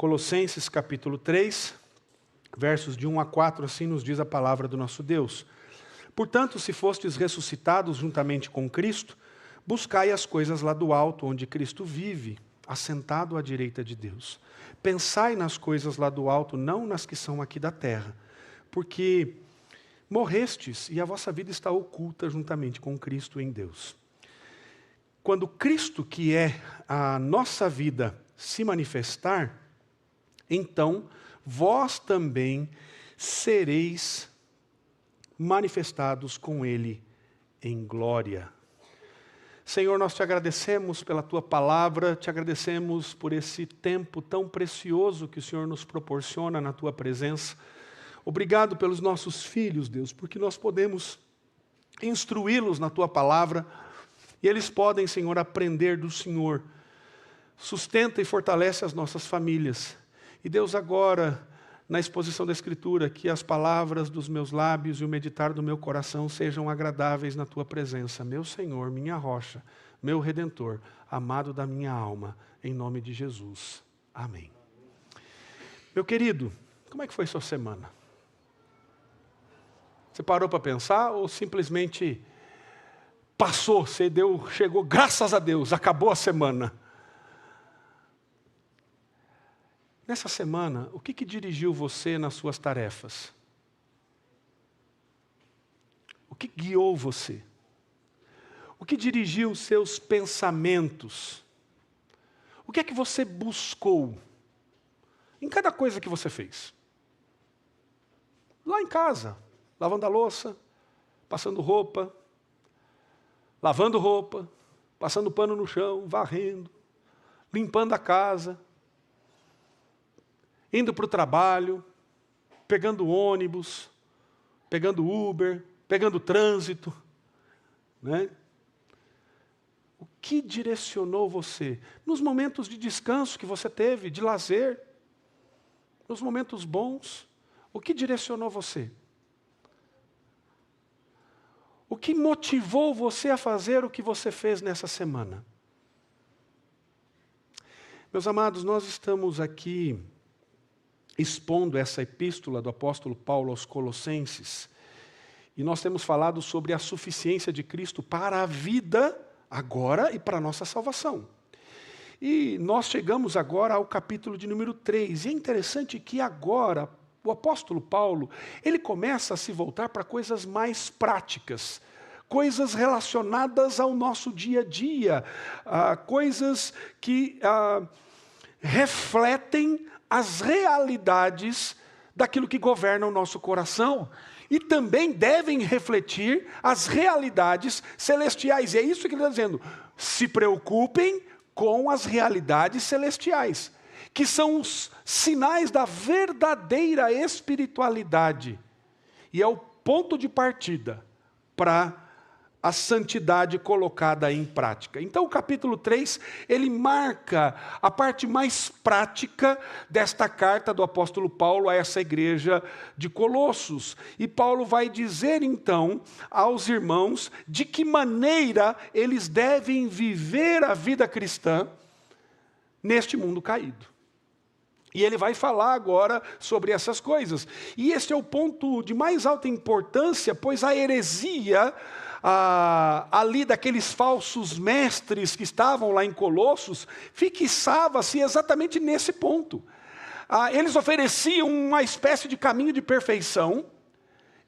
Colossenses capítulo 3, versos de 1 a 4, assim nos diz a palavra do nosso Deus. Portanto, se fostes ressuscitados juntamente com Cristo, buscai as coisas lá do alto, onde Cristo vive, assentado à direita de Deus. Pensai nas coisas lá do alto, não nas que são aqui da terra, porque morrestes e a vossa vida está oculta juntamente com Cristo em Deus. Quando Cristo, que é a nossa vida, se manifestar, então vós também sereis manifestados com Ele em glória. Senhor, nós te agradecemos pela Tua palavra, te agradecemos por esse tempo tão precioso que o Senhor nos proporciona na Tua presença. Obrigado pelos nossos filhos, Deus, porque nós podemos instruí-los na Tua palavra e eles podem, Senhor, aprender do Senhor. Sustenta e fortalece as nossas famílias. E Deus, agora, na exposição da Escritura, que as palavras dos meus lábios e o meditar do meu coração sejam agradáveis na Tua presença. Meu Senhor, minha rocha, meu Redentor, amado da minha alma, em nome de Jesus. Amém. Meu querido, como é que foi sua semana? Você parou para pensar ou simplesmente passou, chegou, graças a Deus, acabou a semana? Nessa semana, o que dirigiu você nas suas tarefas? O que guiou você? O que dirigiu os seus pensamentos? O que é que você buscou em cada coisa que você fez? Lá em casa, lavando a louça, passando roupa, lavando roupa, passando pano no chão, varrendo, limpando a casa, indo para o trabalho, pegando ônibus, pegando Uber, pegando trânsito, né? O que direcionou você? Nos momentos de descanso que você teve, de lazer, nos momentos bons, o que direcionou você? O que motivou você a fazer o que você fez nessa semana? Meus amados, nós estamos aqui expondo essa epístola do apóstolo Paulo aos Colossenses, e nós temos falado sobre a suficiência de Cristo para a vida agora e para a nossa salvação. E nós chegamos agora ao capítulo de número 3, e é interessante que agora o apóstolo Paulo, ele começa a se voltar para coisas mais práticas, coisas relacionadas ao nosso dia a dia, coisas que refletem as realidades daquilo que governa o nosso coração e também devem refletir as realidades celestiais. E é isso que ele está dizendo. Se preocupem com as realidades celestiais, que são os sinais da verdadeira espiritualidade. E é o ponto de partida para a santidade colocada em prática. Então o capítulo 3, ele marca a parte mais prática desta carta do apóstolo Paulo a essa igreja de Colossos. E Paulo vai dizer então aos irmãos de que maneira eles devem viver a vida cristã neste mundo caído. E ele vai falar agora sobre essas coisas. E esse é o ponto de mais alta importância, pois a heresia ali daqueles falsos mestres que estavam lá em Colossos, fixava-se exatamente nesse ponto. Eles ofereciam uma espécie de caminho de perfeição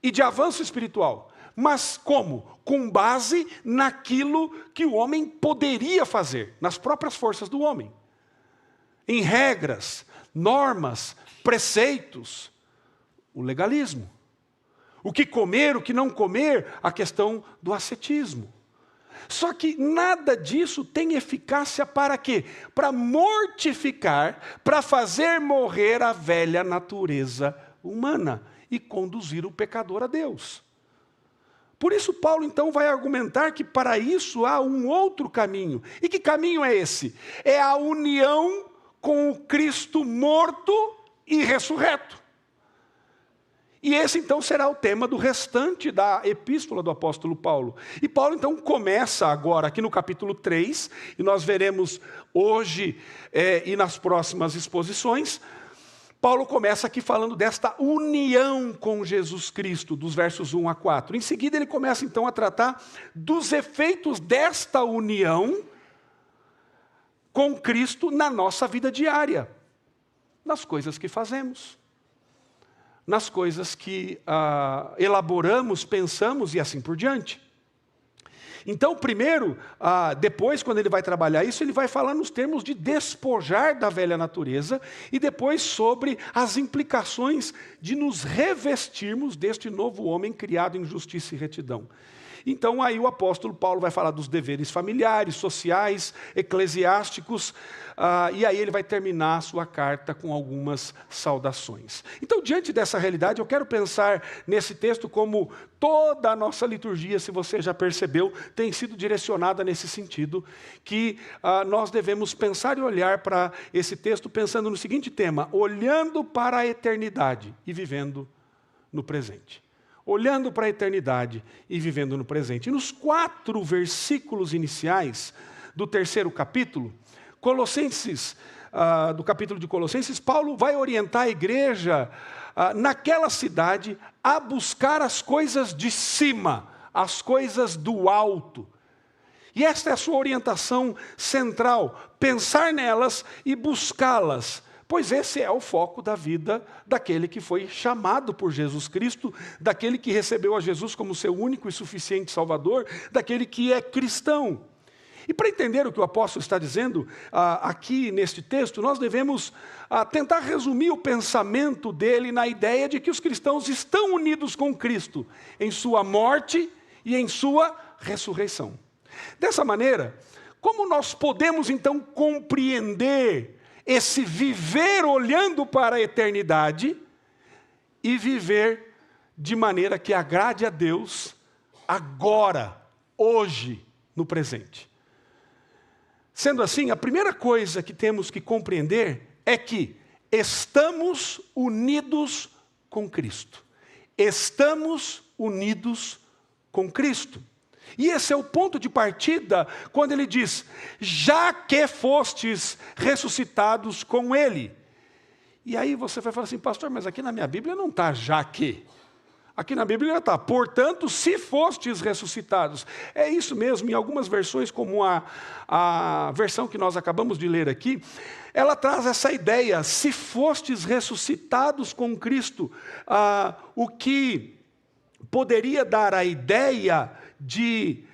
e de avanço espiritual. Mas como? Com base naquilo que o homem poderia fazer, nas próprias forças do homem. Em regras, normas, preceitos, o legalismo. O que comer, o que não comer, a questão do ascetismo. Só que nada disso tem eficácia para quê? Para mortificar, para fazer morrer a velha natureza humana e conduzir o pecador a Deus. Por isso Paulo então vai argumentar que para isso há um outro caminho. E que caminho é esse? É a união com o Cristo morto e ressurreto. E esse então será o tema do restante da epístola do apóstolo Paulo. E Paulo então começa agora aqui no capítulo 3, e nós veremos hoje e nas próximas exposições, Paulo começa aqui falando desta união com Jesus Cristo, dos versos 1 a 4. Em seguida ele começa então a tratar dos efeitos desta união com Cristo na nossa vida diária, nas coisas que fazemos, nas coisas que elaboramos, pensamos e assim por diante. Então, primeiro, depois, quando ele vai trabalhar isso, ele vai falar nos termos de despojar da velha natureza e depois sobre as implicações de nos revestirmos deste novo homem criado em justiça e retidão. Então, aí o apóstolo Paulo vai falar dos deveres familiares, sociais, eclesiásticos, e aí ele vai terminar a sua carta com algumas saudações. Então, diante dessa realidade, eu quero pensar nesse texto como toda a nossa liturgia, se você já percebeu, tem sido direcionada nesse sentido, que nós devemos pensar e olhar para esse texto pensando no seguinte tema: olhando para a eternidade e vivendo no presente. Olhando para a eternidade e vivendo no presente. E nos 4 versículos iniciais do 3º capítulo, do capítulo de Colossenses, Paulo vai orientar a igreja naquela cidade a buscar as coisas de cima, as coisas do alto. E esta é a sua orientação central, pensar nelas e buscá-las. Pois esse é o foco da vida daquele que foi chamado por Jesus Cristo, daquele que recebeu a Jesus como seu único e suficiente Salvador, daquele que é cristão. E para entender o que o apóstolo está dizendo aqui neste texto, nós devemos tentar resumir o pensamento dele na ideia de que os cristãos estão unidos com Cristo em sua morte e em sua ressurreição. Dessa maneira, como nós podemos então compreender esse viver olhando para a eternidade e viver de maneira que agrade a Deus agora, hoje, no presente? Sendo assim, a primeira coisa que temos que compreender é que estamos unidos com Cristo. Estamos unidos com Cristo. E esse é o ponto de partida quando ele diz, já que fostes ressuscitados com ele. E aí você vai falar assim, pastor, mas aqui na minha Bíblia não está já que. Aqui na Bíblia está, portanto, se fostes ressuscitados. É isso mesmo, em algumas versões, como a versão que nós acabamos de ler aqui, ela traz essa ideia, se fostes ressuscitados com Cristo, o que poderia dar a ideia de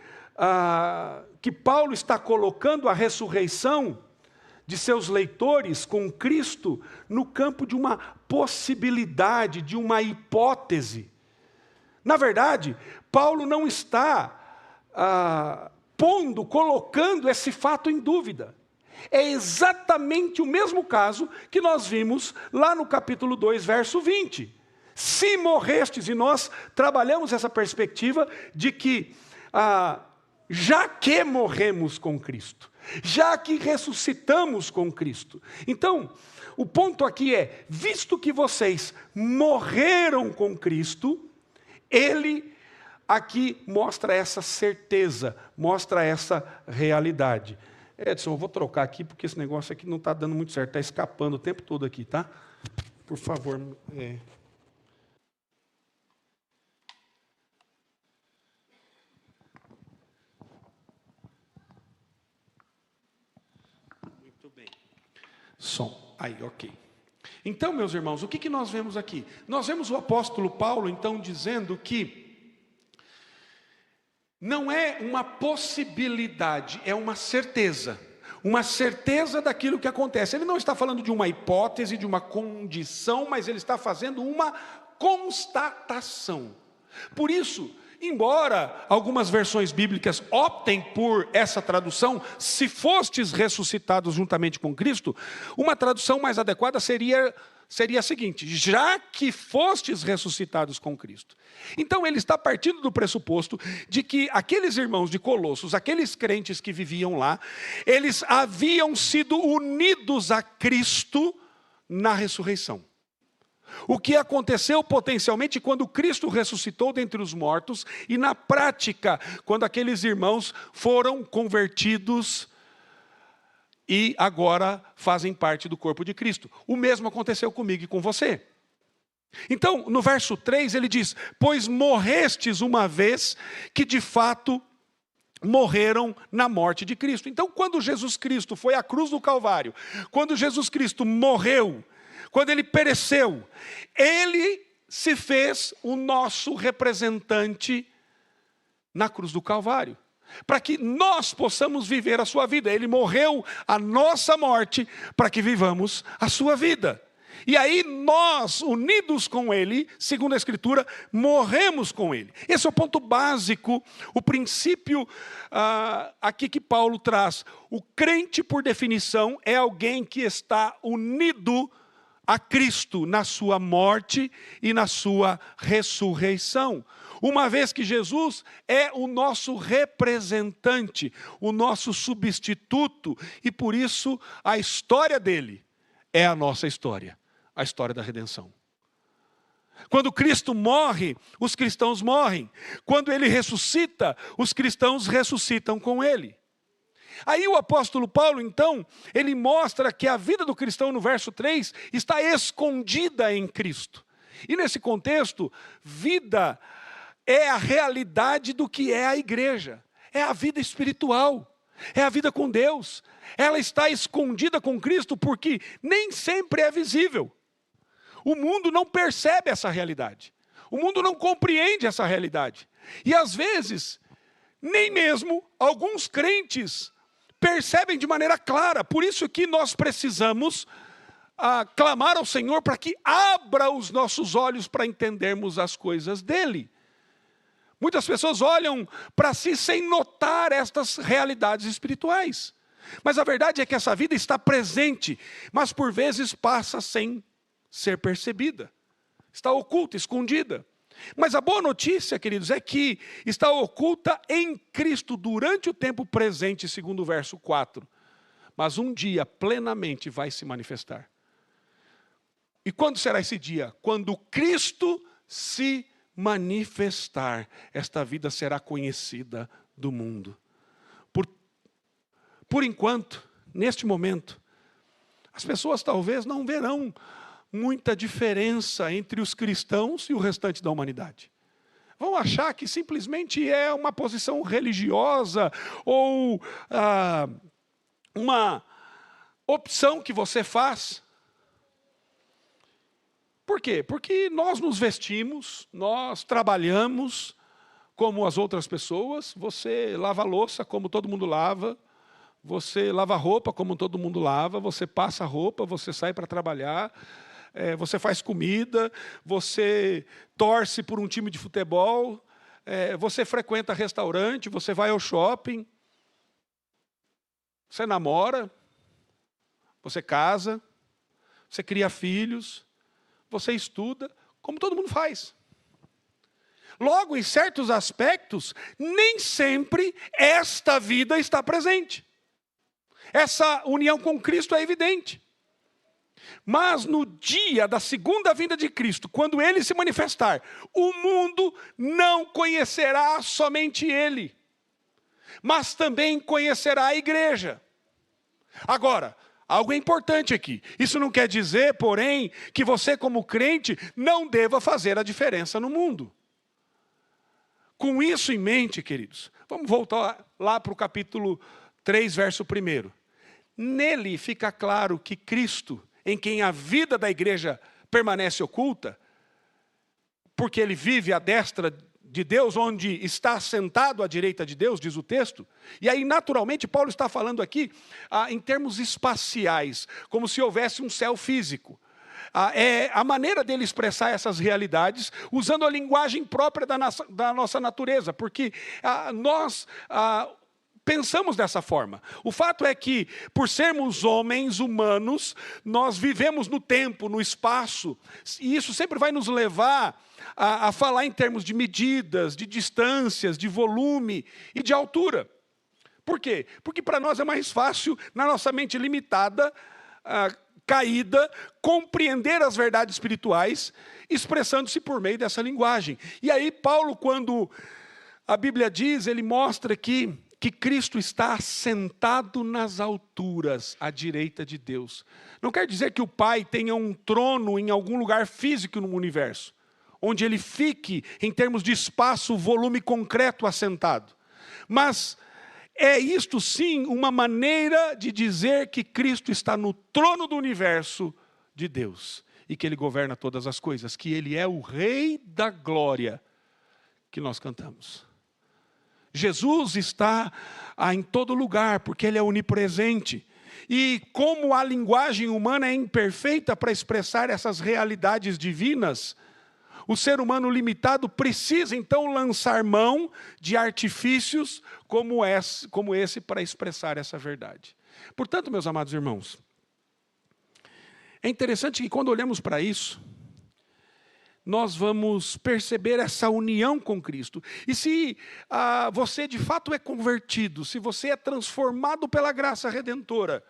que Paulo está colocando a ressurreição de seus leitores com Cristo no campo de uma possibilidade, de uma hipótese. Na verdade, Paulo não está colocando esse fato em dúvida. É exatamente o mesmo caso que nós vimos lá no capítulo 2, verso 20. Se morrestes, e nós trabalhamos essa perspectiva de que, já que morremos com Cristo, já que ressuscitamos com Cristo. Então, o ponto aqui é, visto que vocês morreram com Cristo, ele aqui mostra essa certeza, mostra essa realidade. Edson, eu vou trocar aqui porque esse negócio aqui não está dando muito certo, está escapando o tempo todo aqui, tá? Por favor, Muito bem. Som. Aí, ok. Então, meus irmãos, o que nós vemos aqui? Nós vemos o apóstolo Paulo, então, dizendo que não é uma possibilidade, é uma certeza daquilo que acontece. Ele não está falando de uma hipótese, de uma condição, mas ele está fazendo uma constatação. Por isso, embora algumas versões bíblicas optem por essa tradução, se fostes ressuscitados juntamente com Cristo, uma tradução mais adequada seria a seguinte, já que fostes ressuscitados com Cristo. Então ele está partindo do pressuposto de que aqueles irmãos de Colossos, aqueles crentes que viviam lá, eles haviam sido unidos a Cristo na ressurreição. O que aconteceu potencialmente quando Cristo ressuscitou dentre os mortos e na prática, quando aqueles irmãos foram convertidos e agora fazem parte do corpo de Cristo. O mesmo aconteceu comigo e com você. Então, no verso 3 ele diz: pois morrestes uma vez que de fato morreram na morte de Cristo. Então, quando Jesus Cristo foi à cruz do Calvário, quando Jesus Cristo morreu, quando ele pereceu, ele se fez o nosso representante na cruz do Calvário, para que nós possamos viver a sua vida. Ele morreu a nossa morte para que vivamos a sua vida. E aí nós, unidos com ele, segundo a Escritura, morremos com ele. Esse é o ponto básico, o princípio aqui que Paulo traz. O crente, por definição, é alguém que está unido a Cristo na sua morte e na sua ressurreição. Uma vez que Jesus é o nosso representante, o nosso substituto, e por isso a história dele é a nossa história. A história da redenção. Quando Cristo morre, os cristãos morrem. Quando ele ressuscita, os cristãos ressuscitam com ele. Aí o apóstolo Paulo, então, ele mostra que a vida do cristão, no verso 3, está escondida em Cristo. E nesse contexto, vida é a realidade do que é a igreja. É a vida espiritual. É a vida com Deus. Ela está escondida com Cristo porque nem sempre é visível. O mundo não percebe essa realidade. O mundo não compreende essa realidade. E às vezes, nem mesmo alguns crentes percebem de maneira clara. Por isso que nós precisamos clamar ao Senhor para que abra os nossos olhos para entendermos as coisas dele. Muitas pessoas olham para si sem notar estas realidades espirituais. Mas a verdade é que essa vida está presente, mas por vezes passa sem ser percebida. Está oculta, escondida. Mas a boa notícia, queridos, é que está oculta em Cristo durante o tempo presente, segundo o verso 4. Mas um dia plenamente vai se manifestar. E quando será esse dia? Quando Cristo se manifestar, esta vida será conhecida do mundo. Por enquanto, neste momento, as pessoas talvez não verão muita diferença entre os cristãos e o restante da humanidade. Vão achar que simplesmente é uma posição religiosa ou uma opção que você faz. Por quê? Porque nós nos vestimos, nós trabalhamos como as outras pessoas, você lava a louça como todo mundo lava, você lava roupa como todo mundo lava, você passa roupa, você sai para trabalhar, você faz comida, você torce por um time de futebol, você frequenta restaurante, você vai ao shopping, você namora, você casa, você cria filhos, você estuda, como todo mundo faz. Logo, em certos aspectos, nem sempre esta vida está presente. Essa união com Cristo é evidente. Mas no dia da segunda vinda de Cristo, quando ele se manifestar, o mundo não conhecerá somente ele, mas também conhecerá a igreja. Agora, algo é importante aqui. Isso não quer dizer, porém, que você como crente não deva fazer a diferença no mundo. Com isso em mente, queridos, vamos voltar lá para o capítulo 3, verso 1. Nele fica claro que Cristo, em quem a vida da igreja permanece oculta, porque ele vive à destra de Deus, onde está sentado à direita de Deus, diz o texto. E aí, naturalmente, Paulo está falando aqui em termos espaciais, como se houvesse um céu físico. É a maneira dele expressar essas realidades, usando a linguagem própria da nossa natureza, porque nós pensamos dessa forma. O fato é que, por sermos homens humanos, nós vivemos no tempo, no espaço, e isso sempre vai nos levar a falar em termos de medidas, de distâncias, de volume e de altura. Por quê? Porque para nós é mais fácil, na nossa mente limitada, caída, compreender as verdades espirituais, expressando-se por meio dessa linguagem. E aí Paulo, quando a Bíblia diz, ele mostra aqui que Cristo está assentado nas alturas, à direita de Deus. Não quer dizer que o Pai tenha um trono em algum lugar físico no universo, onde ele fique, em termos de espaço, volume concreto assentado. Mas é isto sim uma maneira de dizer que Cristo está no trono do universo de Deus e que ele governa todas as coisas, que ele é o Rei da glória que nós cantamos. Jesus está em todo lugar, porque ele é onipresente. E como a linguagem humana é imperfeita para expressar essas realidades divinas, o ser humano limitado precisa então lançar mão de artifícios como esse para expressar essa verdade. Portanto, meus amados irmãos, é interessante que quando olhamos para isso, nós vamos perceber essa união com Cristo. E se você de fato é convertido, se você é transformado pela graça redentora,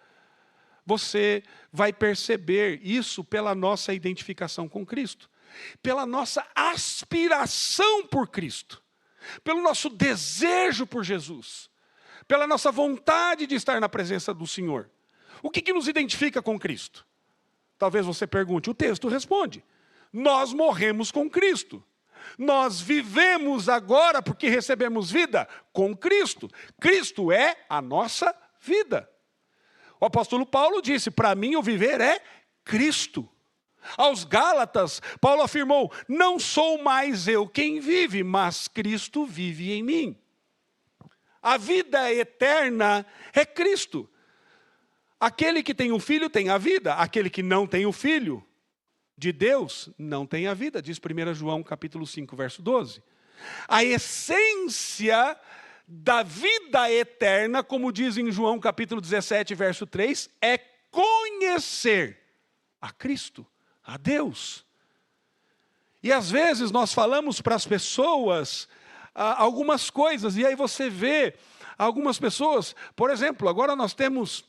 você vai perceber isso pela nossa identificação com Cristo, pela nossa aspiração por Cristo, pelo nosso desejo por Jesus, pela nossa vontade de estar na presença do Senhor. O que nos identifica com Cristo? Talvez você pergunte, o texto responde. Nós morremos com Cristo. Nós vivemos agora porque recebemos vida com Cristo. Cristo é a nossa vida. O apóstolo Paulo disse, para mim o viver é Cristo. Aos Gálatas, Paulo afirmou, não sou mais eu quem vive, mas Cristo vive em mim. A vida eterna é Cristo. Aquele que tem o Filho tem a vida, aquele que não tem o Filho de Deus não tem a vida, diz 1 João capítulo 5, verso 12. A essência da vida eterna, como diz em João capítulo 17, verso 3, é conhecer a Cristo, a Deus. E às vezes nós falamos para as pessoas algumas coisas, e aí você vê algumas pessoas, por exemplo, agora nós temos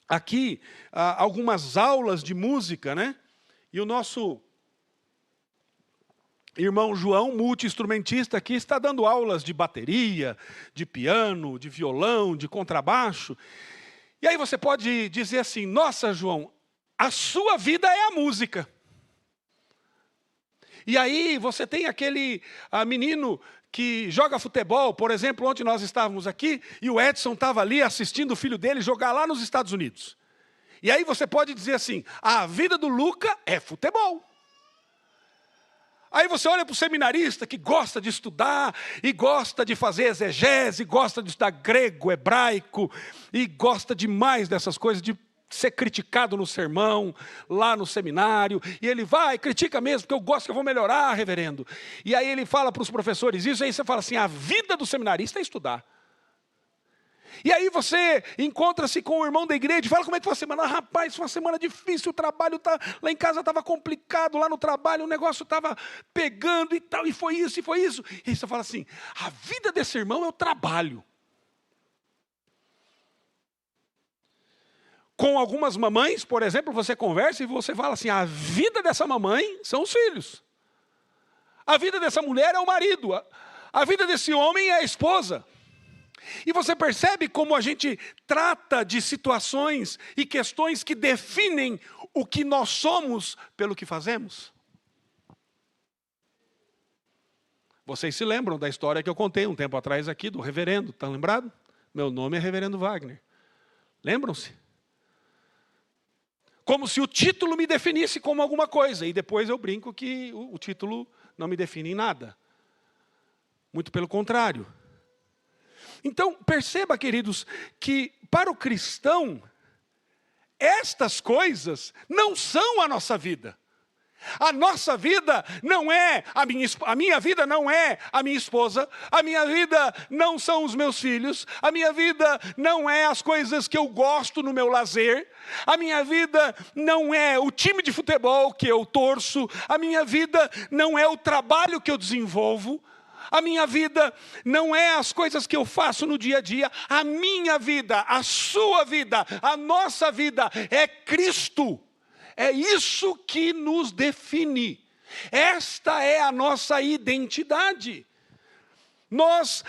aqui algumas aulas de música, né? E o nosso irmão João, multi-instrumentista aqui, está dando aulas de bateria, de piano, de violão, de contrabaixo. E aí você pode dizer assim, nossa, João, a sua vida é a música. E aí você tem aquele menino que joga futebol, por exemplo, ontem nós estávamos aqui, e o Edson estava ali assistindo o filho dele jogar lá nos Estados Unidos. E aí você pode dizer assim, a vida do Luca é futebol. Aí você olha para o seminarista que gosta de estudar, e gosta de fazer exegese, gosta de estudar grego, hebraico, e gosta demais dessas coisas, de ser criticado no sermão, lá no seminário, e ele vai, critica mesmo, porque eu gosto que eu vou melhorar, reverendo. E aí ele fala para os professores isso, aí você fala assim, a vida do seminarista é estudar. E aí você encontra-se com o irmão da igreja e fala, como é que foi a semana? Rapaz, foi uma semana difícil, o trabalho lá em casa estava complicado, lá no trabalho o negócio estava pegando e tal, e foi isso, e foi isso. E aí você fala assim, a vida desse irmão é o trabalho. Com algumas mamães, por exemplo, você conversa e você fala assim, a vida dessa mamãe são os filhos. A vida dessa mulher é o marido. A vida desse homem é a esposa. E você percebe como a gente trata de situações e questões que definem o que nós somos pelo que fazemos? Vocês se lembram da história que eu contei um tempo atrás aqui do reverendo, está lembrado? Meu nome é reverendo Wagner. Lembram-se? Como se o título me definisse como alguma coisa, e depois eu brinco que o título não me define em nada. Muito pelo contrário. Então, perceba, queridos, que para o cristão, estas coisas não são a nossa vida. A nossa vida não é, a minha vida não é a minha esposa, a minha vida não são os meus filhos, a minha vida não é as coisas que eu gosto no meu lazer, a minha vida não é o time de futebol que eu torço, a minha vida não é o trabalho que eu desenvolvo, a minha vida não é as coisas que eu faço no dia a dia. A minha vida, a sua vida, a nossa vida é Cristo. É isso que nos define. Esta é a nossa identidade. Nós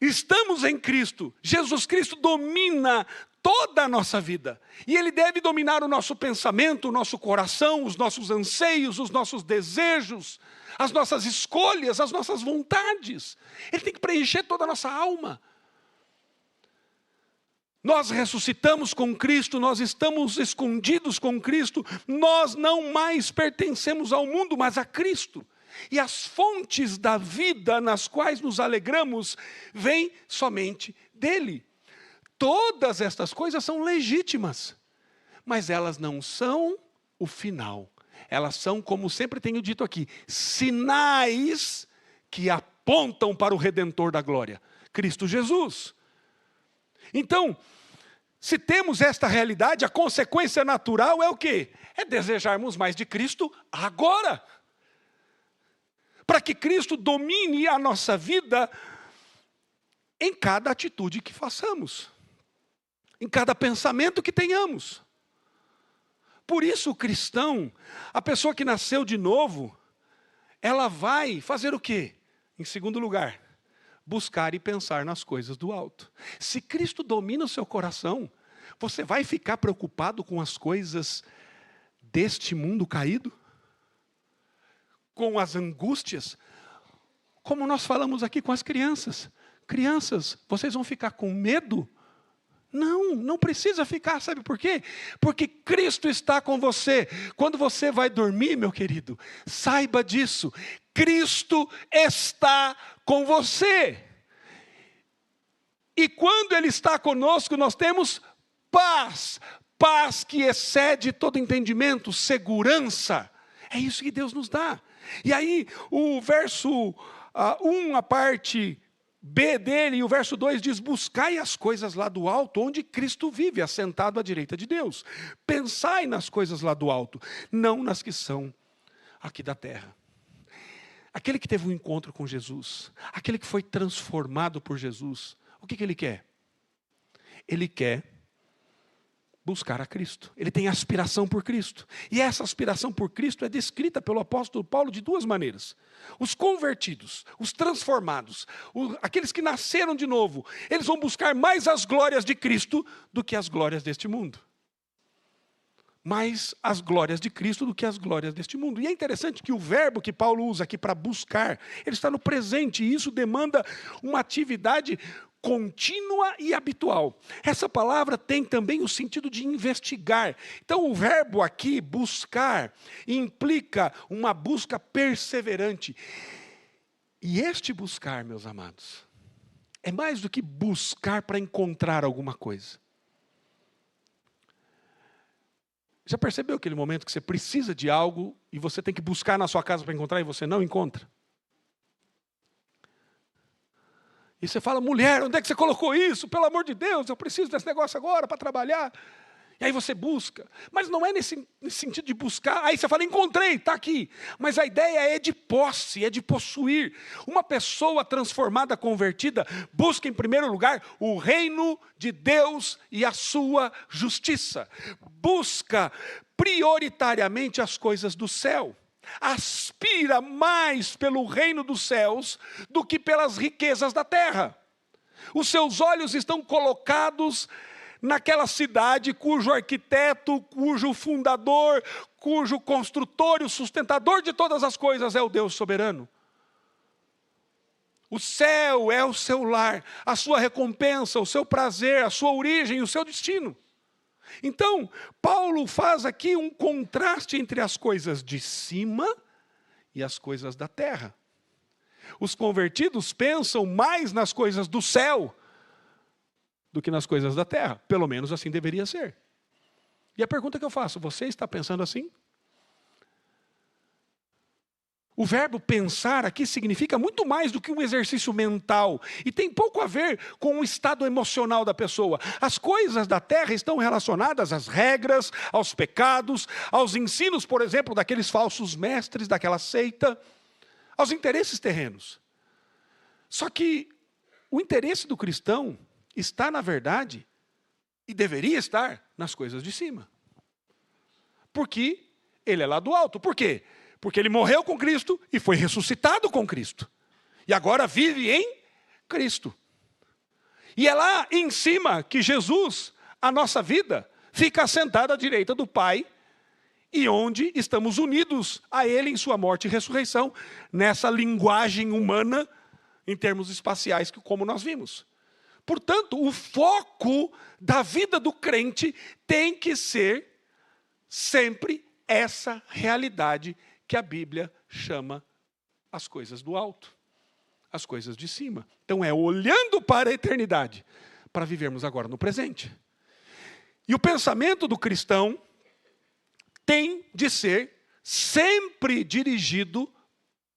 estamos em Cristo. Jesus Cristo domina toda a nossa vida. E Ele deve dominar o nosso pensamento, o nosso coração, os nossos anseios, os nossos desejos, as nossas escolhas, as nossas vontades. Ele tem que preencher toda a nossa alma. Nós ressuscitamos com Cristo, nós estamos escondidos com Cristo, nós não mais pertencemos ao mundo, mas a Cristo. E as fontes da vida nas quais nos alegramos vêm somente dEle. Todas estas coisas são legítimas, mas elas não são o final. Elas são, como sempre tenho dito aqui, sinais que apontam para o Redentor da glória, Cristo Jesus. Então, se temos esta realidade, a consequência natural é o quê? É desejarmos mais de Cristo agora. Para que Cristo domine a nossa vida em cada atitude que façamos, em cada pensamento que tenhamos. Por isso o cristão, a pessoa que nasceu de novo, ela vai fazer o quê? Em segundo lugar, buscar e pensar nas coisas do alto. Se Cristo domina o seu coração, você vai ficar preocupado com as coisas deste mundo caído? Com as angústias? Como nós falamos aqui com as crianças. Crianças, vocês vão ficar com medo? Não precisa ficar, sabe por quê? Porque Cristo está com você. Quando você vai dormir, meu querido, saiba disso. Cristo está com você. E quando Ele está conosco, nós temos paz. Paz que excede todo entendimento, segurança. É isso que Deus nos dá. E aí, o verso 1, a parte B dele, e o verso 2 diz: buscai as coisas lá do alto, onde Cristo vive, assentado à direita de Deus. Pensai nas coisas lá do alto, não nas que são aqui da terra. Aquele que teve um encontro com Jesus, aquele que foi transformado por Jesus, o que ele quer? Ele quer buscar a Cristo. Ele tem aspiração por Cristo. E essa aspiração por Cristo é descrita pelo apóstolo Paulo de duas maneiras. Os convertidos, os transformados, aqueles que nasceram de novo, eles vão buscar mais as glórias de Cristo do que as glórias deste mundo. Mais as glórias de Cristo do que as glórias deste mundo. E é interessante que o verbo que Paulo usa aqui para buscar, ele está no presente, e isso demanda uma atividade contínua e habitual. Essa palavra tem também o sentido de investigar. Então o verbo aqui, buscar, implica uma busca perseverante. E este buscar, meus amados, é mais do que buscar para encontrar alguma coisa. Já percebeu aquele momento que você precisa de algo e você tem que buscar na sua casa para encontrar e você não encontra? E você fala: mulher, onde é que você colocou isso? Pelo amor de Deus, eu preciso desse negócio agora para trabalhar. E aí você busca. Mas não é nesse sentido de buscar. Aí você fala: encontrei, está aqui. Mas a ideia é de posse, é de possuir. Uma pessoa transformada, convertida, busca em primeiro lugar o reino de Deus e a sua justiça. Busca prioritariamente as coisas do céu. Aspira mais pelo reino dos céus do que pelas riquezas da terra. Os seus olhos estão colocados naquela cidade cujo arquiteto, cujo fundador, cujo construtor e o sustentador de todas as coisas é o Deus soberano. O céu é o seu lar, a sua recompensa, o seu prazer, a sua origem, o seu destino. Então, Paulo faz aqui um contraste entre as coisas de cima e as coisas da terra. Os convertidos pensam mais nas coisas do céu do que nas coisas da terra. Pelo menos assim deveria ser. E a pergunta que eu faço: você está pensando assim? O verbo pensar aqui significa muito mais do que um exercício mental. E tem pouco a ver com o estado emocional da pessoa. As coisas da terra estão relacionadas às regras, aos pecados, aos ensinos, por exemplo, daqueles falsos mestres, daquela seita, aos interesses terrenos. Só que o interesse do cristão está, na verdade, e deveria estar, nas coisas de cima. porque ele é lá do alto. Por quê? Porque ele morreu com Cristo e foi ressuscitado com Cristo. E agora vive em Cristo. E é lá em cima que Jesus, a nossa vida, fica assentado à direita do Pai, e onde estamos unidos a Ele em sua morte e ressurreição, nessa linguagem humana, em termos espaciais, como nós vimos. Portanto, o foco da vida do crente tem que ser sempre essa realidade que a Bíblia chama as coisas do alto, as coisas de cima. Então é olhando para a eternidade, para vivermos agora no presente. E o pensamento do cristão tem de ser sempre dirigido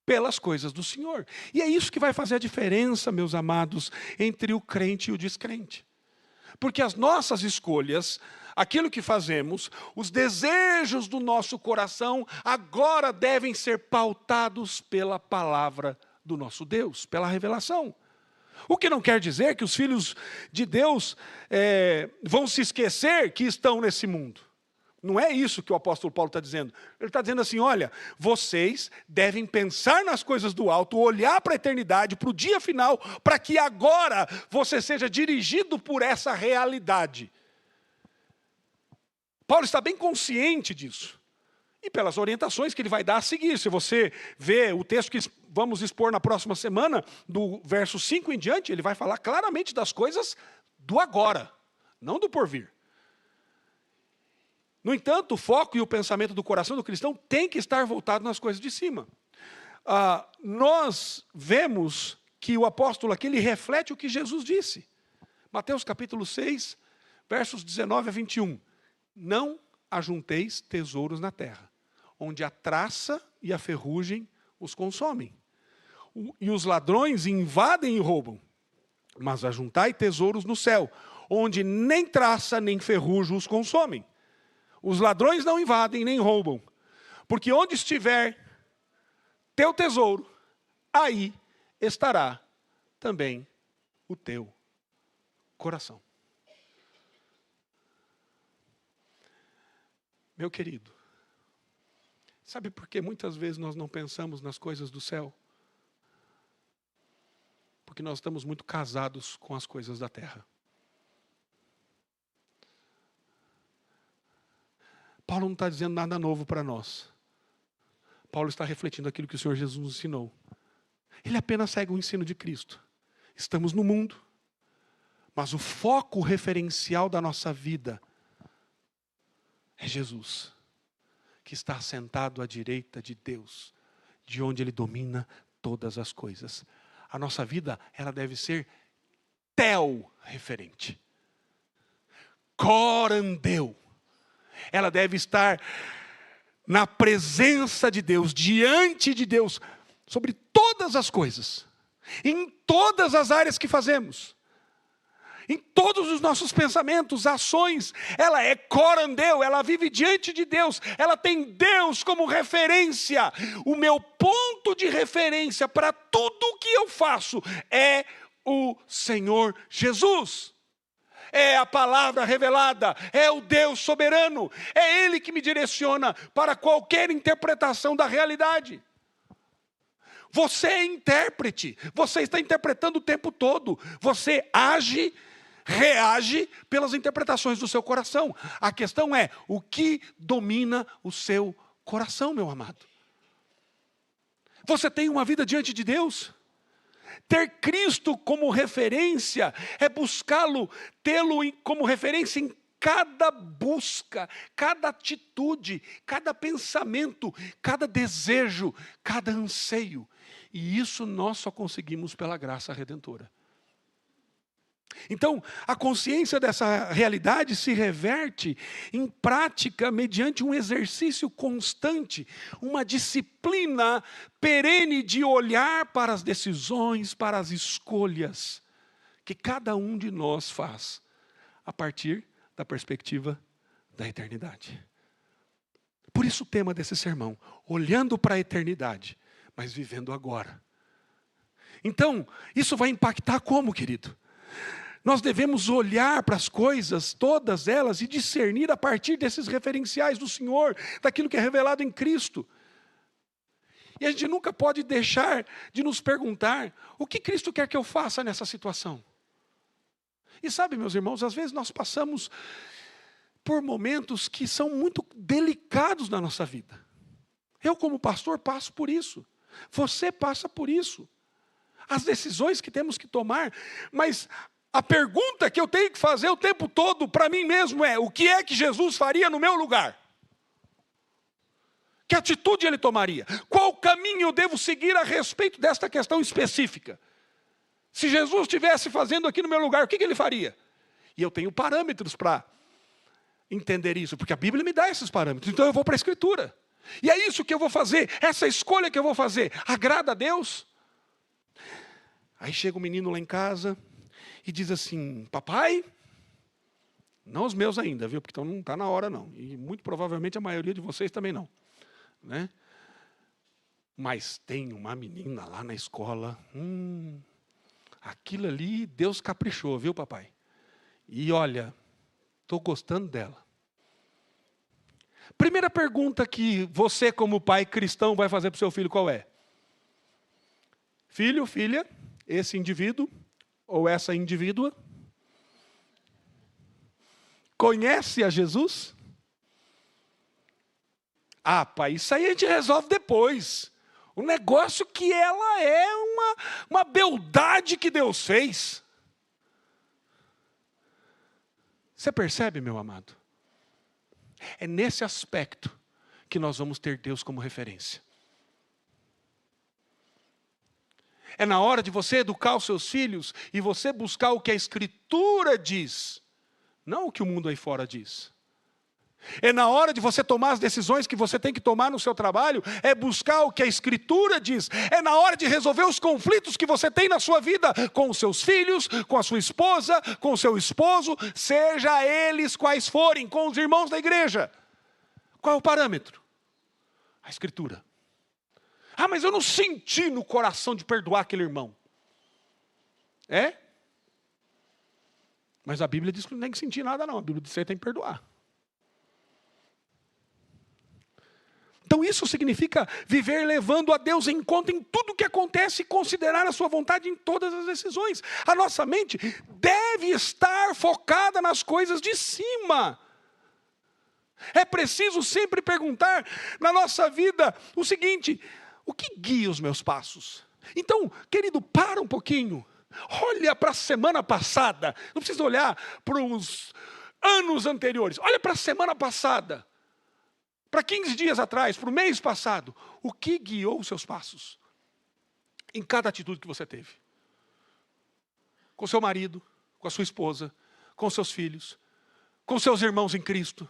pelas coisas do Senhor. E é isso que vai fazer a diferença, meus amados, entre o crente e o descrente. Porque as nossas escolhas, aquilo que fazemos, os desejos do nosso coração, agora devem ser pautados pela palavra do nosso Deus, pela revelação. O que não quer dizer que os filhos de Deus vão se esquecer que estão nesse mundo. Não é isso que o apóstolo Paulo está dizendo. Ele está dizendo assim, olha, vocês devem pensar nas coisas do alto, olhar para a eternidade, para o dia final, para que agora você seja dirigido por essa realidade. Paulo está bem consciente disso. E pelas orientações que ele vai dar a seguir. Se você vê o texto que vamos expor na próxima semana, do verso 5 em diante, ele vai falar claramente das coisas do agora, não do porvir. No entanto, o foco e o pensamento do coração do cristão tem que estar voltado nas coisas de cima. Nós vemos que o apóstolo aqui, ele reflete o que Jesus disse. Mateus capítulo 6, versos 19 a 21. Não ajunteis tesouros na terra, onde a traça e a ferrugem os consomem. E os ladrões invadem e roubam. Mas ajuntai tesouros no céu, onde nem traça nem ferrugem os consomem. Os ladrões não invadem nem roubam, porque onde estiver teu tesouro, aí estará também o teu coração. Meu querido, sabe por que muitas vezes nós não pensamos nas coisas do céu? Porque nós estamos muito casados com as coisas da terra. Paulo não está dizendo nada novo para nós. Paulo está refletindo aquilo que o Senhor Jesus nos ensinou. Ele apenas segue o ensino de Cristo. Estamos no mundo, mas o foco referencial da nossa vida é Jesus, que está sentado à direita de Deus, de onde Ele domina todas as coisas. A nossa vida, ela deve ser tel-referente. Corandeu. Ela deve estar na presença de Deus, diante de Deus, sobre todas as coisas, em todas as áreas que fazemos, em todos os nossos pensamentos, ações. Ela é corandeu, ela vive diante de Deus, ela tem Deus como referência. O meu ponto de referência para tudo o que eu faço é o Senhor Jesus. É a palavra revelada, é o Deus soberano, é Ele que me direciona para qualquer interpretação da realidade. Você é intérprete, você está interpretando o tempo todo, você age, reage pelas interpretações do seu coração. A questão é, o que domina o seu coração, meu amado? Você tem uma vida diante de Deus? Ter Cristo como referência é buscá-lo, tê-lo como referência em cada busca, cada atitude, cada pensamento, cada desejo, cada anseio. E isso nós só conseguimos pela graça redentora. Então, a consciência dessa realidade se reverte em prática mediante um exercício constante, uma disciplina perene de olhar para as decisões, para as escolhas que cada um de nós faz a partir da perspectiva da eternidade. Por isso o tema desse sermão, olhando para a eternidade, mas vivendo agora. Então, isso vai impactar como, querido? Nós devemos olhar para as coisas, todas elas, e discernir a partir desses referenciais do Senhor, daquilo que é revelado em Cristo. E a gente nunca pode deixar de nos perguntar, o que Cristo quer que eu faça nessa situação? E sabe, meus irmãos, às vezes nós passamos por momentos que são muito delicados na nossa vida. Eu, como pastor, passo por isso. Você passa por isso. As decisões que temos que tomar, mas a pergunta que eu tenho que fazer o tempo todo para mim mesmo é, o que é que Jesus faria no meu lugar? Que atitude ele tomaria? Qual caminho eu devo seguir a respeito desta questão específica? Se Jesus estivesse fazendo aqui no meu lugar, o que ele faria? E eu tenho parâmetros para entender isso, porque a Bíblia me dá esses parâmetros. Então eu vou para a Escritura. E é isso que eu vou fazer, essa escolha que eu vou fazer, agrada a Deus? Aí chega o menino lá em casa e diz assim, papai, não os meus ainda, viu? Porque então não está na hora não. E muito provavelmente a maioria de vocês também não. Né? Mas tem uma menina lá na escola, aquilo ali Deus caprichou, viu papai? E olha, estou gostando dela. Primeira pergunta que você como pai cristão vai fazer para o seu filho, qual é? Filho, filha, esse indivíduo ou essa indivídua conhece a Jesus? Ah, pai, isso aí a gente resolve depois. O negócio que ela é uma beldade que Deus fez. Você percebe, meu amado? É nesse aspecto que nós vamos ter Deus como referência. É na hora de você educar os seus filhos e você buscar o que a Escritura diz, não o que o mundo aí fora diz. É na hora de você tomar as decisões que você tem que tomar no seu trabalho, é buscar o que a Escritura diz. É na hora de resolver os conflitos que você tem na sua vida, com os seus filhos, com a sua esposa, com o seu esposo, seja eles quais forem, com os irmãos da igreja. Qual é o parâmetro? A Escritura. Ah, mas eu não senti no coração de perdoar aquele irmão. É? Mas a Bíblia diz que não tem que sentir nada não, a Bíblia diz que você tem que perdoar. Então isso significa viver levando a Deus em conta em tudo que acontece e considerar a sua vontade em todas as decisões. A nossa mente deve estar focada nas coisas de cima. É preciso sempre perguntar na nossa vida o seguinte, o que guia os meus passos? Então, querido, para um pouquinho. Olha para a semana passada. Não precisa olhar para os anos anteriores. Olha para a semana passada. Para 15 dias atrás, para o mês passado, o que guiou os seus passos? Em cada atitude que você teve. Com seu marido, com a sua esposa, com seus filhos, com seus irmãos em Cristo,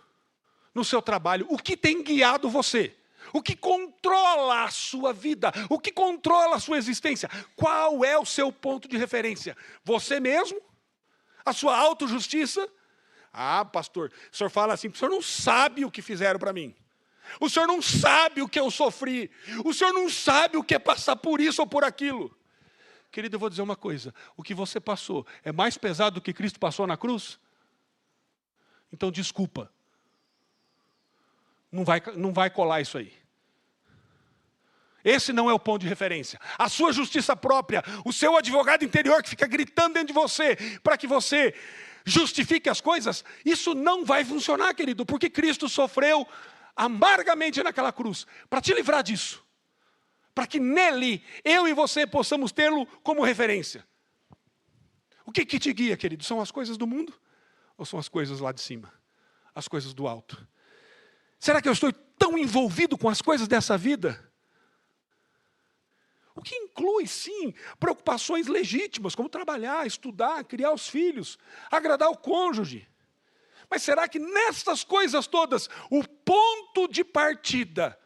no seu trabalho. O que tem guiado você? O que controla a sua vida? O que controla a sua existência? Qual é o seu ponto de referência? Você mesmo? A sua autojustiça? Ah, pastor, o senhor fala assim, o senhor não sabe o que fizeram para mim. O senhor não sabe o que eu sofri. O senhor não sabe o que é passar por isso ou por aquilo. Querido, eu vou dizer uma coisa. O que você passou é mais pesado do que Cristo passou na cruz? Então, desculpa. Não vai colar isso aí. Esse não é o ponto de referência. A sua justiça própria, o seu advogado interior que fica gritando dentro de você, para que você justifique as coisas, isso não vai funcionar, querido, porque Cristo sofreu amargamente naquela cruz, para te livrar disso. Para que nele, eu e você possamos tê-lo como referência. O que te guia, querido? São as coisas do mundo? Ou são as coisas lá de cima? As coisas do alto? Será que eu estou tão envolvido com as coisas dessa vida? O que inclui, sim, preocupações legítimas, como trabalhar, estudar, criar os filhos, agradar o cônjuge. Mas será que nessas coisas todas, o ponto de partida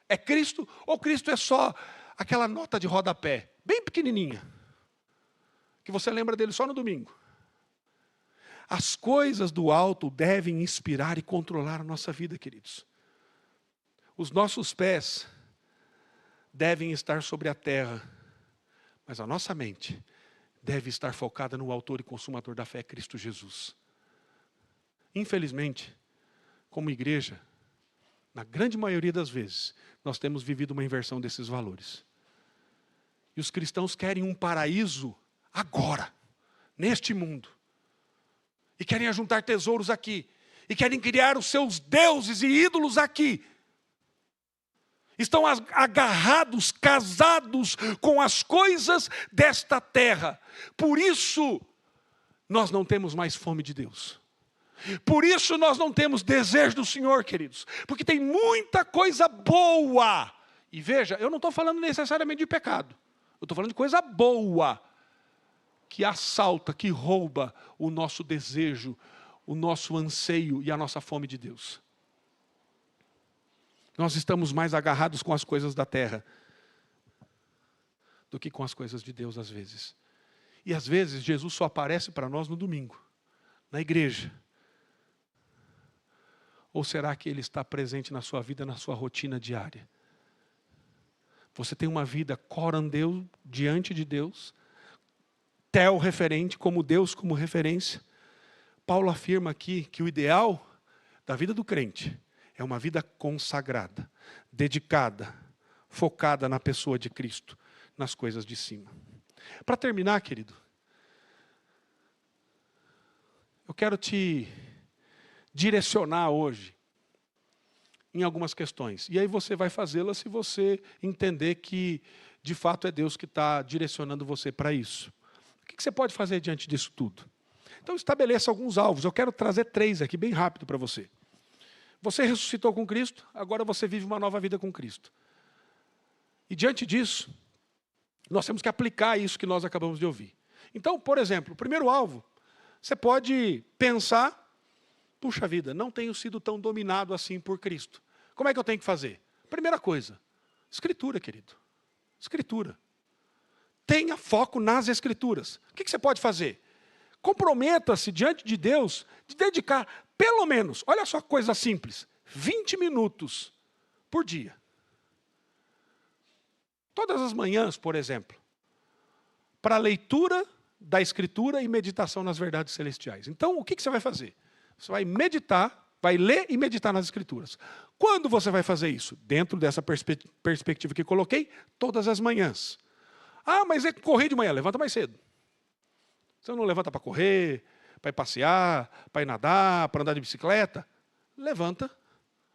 é Cristo? Ou Cristo é só aquela nota de rodapé, bem pequenininha, que você lembra dele só no domingo? As coisas do alto devem inspirar e controlar a nossa vida, queridos. Os nossos pés devem estar sobre a terra, mas a nossa mente deve estar focada no autor e consumador da fé, Cristo Jesus. Infelizmente, como igreja, na grande maioria das vezes, nós temos vivido uma inversão desses valores. E os cristãos querem um paraíso agora, neste mundo. E querem ajuntar tesouros aqui. E querem criar os seus deuses e ídolos aqui. Estão agarrados, casados com as coisas desta terra. Por isso, nós não temos mais fome de Deus. Por isso nós não temos desejo do Senhor, queridos. Porque tem muita coisa boa. E veja, eu não estou falando necessariamente de pecado. Eu estou falando de coisa boa. Que assalta, que rouba o nosso desejo, o nosso anseio e a nossa fome de Deus. Nós estamos mais agarrados com as coisas da terra do que com as coisas de Deus às vezes. E às vezes Jesus só aparece para nós no domingo, na igreja. Ou será que Ele está presente na sua vida, na sua rotina diária? Você tem uma vida corandeu diante de Deus, tel referente, como Deus como referência. Paulo afirma aqui que o ideal da vida do crente é uma vida consagrada, dedicada, focada na pessoa de Cristo, nas coisas de cima. Para terminar, querido, eu quero te direcionar hoje em algumas questões. E aí você vai fazê-las se você entender que, de fato, é Deus que está direcionando você para isso. O que você pode fazer diante disso tudo? Então, estabeleça alguns alvos. Eu quero trazer 3 aqui, bem rápido para você. Você ressuscitou com Cristo, agora você vive uma nova vida com Cristo. E diante disso, nós temos que aplicar isso que nós acabamos de ouvir. Então, por exemplo, o primeiro alvo, você pode pensar, puxa vida, não tenho sido tão dominado assim por Cristo. Como é que eu tenho que fazer? Primeira coisa, Escritura, querido. Escritura. Tenha foco nas Escrituras. O que você pode fazer? Comprometa-se diante de Deus de dedicar pelo menos, olha só que coisa simples, 20 minutos por dia. Todas as manhãs, por exemplo, para a leitura da Escritura e meditação nas verdades celestiais. Então, o que você vai fazer? Você vai meditar, vai ler e meditar nas Escrituras. Quando você vai fazer isso? Dentro dessa perspectiva que coloquei, todas as manhãs. Ah, mas é correr de manhã, levanta mais cedo. Você não levanta para correr, para ir passear, para ir nadar, para andar de bicicleta. Levanta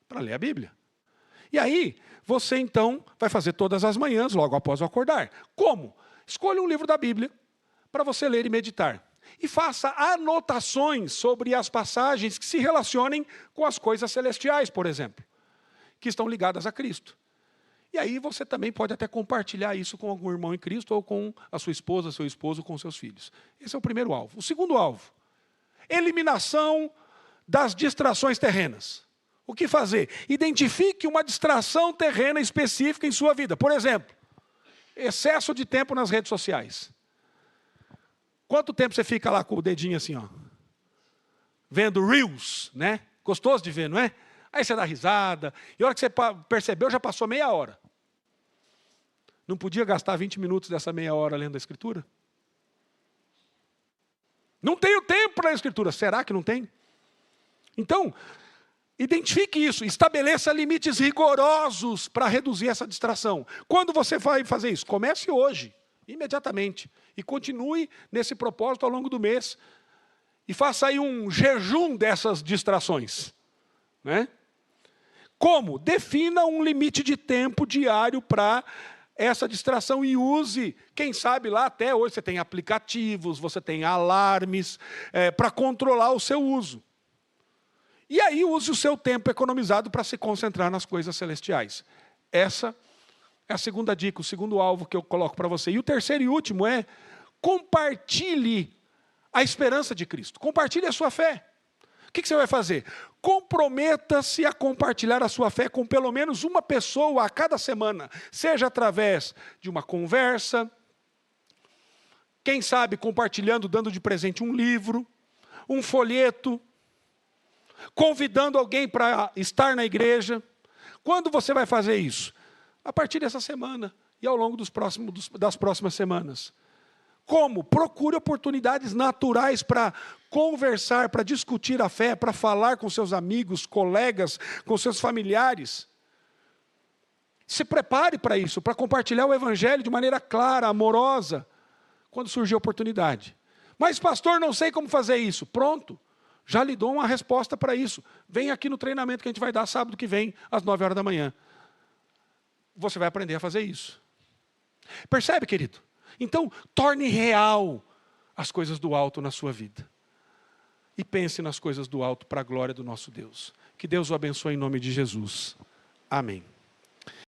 para ler a Bíblia. E aí, você então vai fazer todas as manhãs, logo após o acordar. Como? Escolha um livro da Bíblia para você ler e meditar. E faça anotações sobre as passagens que se relacionem com as coisas celestiais, por exemplo, que estão ligadas a Cristo. E aí você também pode até compartilhar isso com algum irmão em Cristo ou com a sua esposa, seu esposo, com seus filhos. Esse é o primeiro alvo. O segundo alvo, eliminação das distrações terrenas. O que fazer? Identifique uma distração terrena específica em sua vida. Por exemplo, excesso de tempo nas redes sociais. Quanto tempo você fica lá com o dedinho assim, ó, vendo Reels, né? Gostoso de ver, não é? Aí você dá risada, e a hora que você percebeu, já passou meia hora. Não podia gastar 20 minutos dessa meia hora lendo a Escritura? Não tenho tempo para a Escritura. Será que não tem? Então, identifique isso, estabeleça limites rigorosos para reduzir essa distração. Quando você vai fazer isso? Comece hoje, imediatamente, e continue nesse propósito ao longo do mês. E faça aí um jejum dessas distrações, né? Como? Defina um limite de tempo diário para essa distração e use, quem sabe lá até hoje você tem aplicativos, você tem alarmes para controlar o seu uso. E aí use o seu tempo economizado para se concentrar nas coisas celestiais. Essa é a segunda dica, o segundo alvo que eu coloco para você. E o terceiro e último é compartilhe a esperança de Cristo. Compartilhe a sua fé. O que você vai fazer? Comprometa-se a compartilhar a sua fé com pelo menos uma pessoa a cada semana, seja através de uma conversa, quem sabe compartilhando, dando de presente um livro, um folheto, convidando alguém para estar na igreja. Quando você vai fazer isso? A partir dessa semana e ao longo das próximas semanas. Como? Procure oportunidades naturais para conversar, para discutir a fé, para falar com seus amigos, colegas, com seus familiares. Se prepare para isso, para compartilhar o Evangelho de maneira clara, amorosa, quando surgir a oportunidade. Mas, pastor, não sei como fazer isso. Pronto, já lhe dou uma resposta para isso. Vem aqui no treinamento que a gente vai dar sábado que vem, às 9 horas da manhã. Você vai aprender a fazer isso. Percebe, querido? Então, torne real as coisas do alto na sua vida. E pense nas coisas do alto para a glória do nosso Deus. Que Deus o abençoe em nome de Jesus. Amém.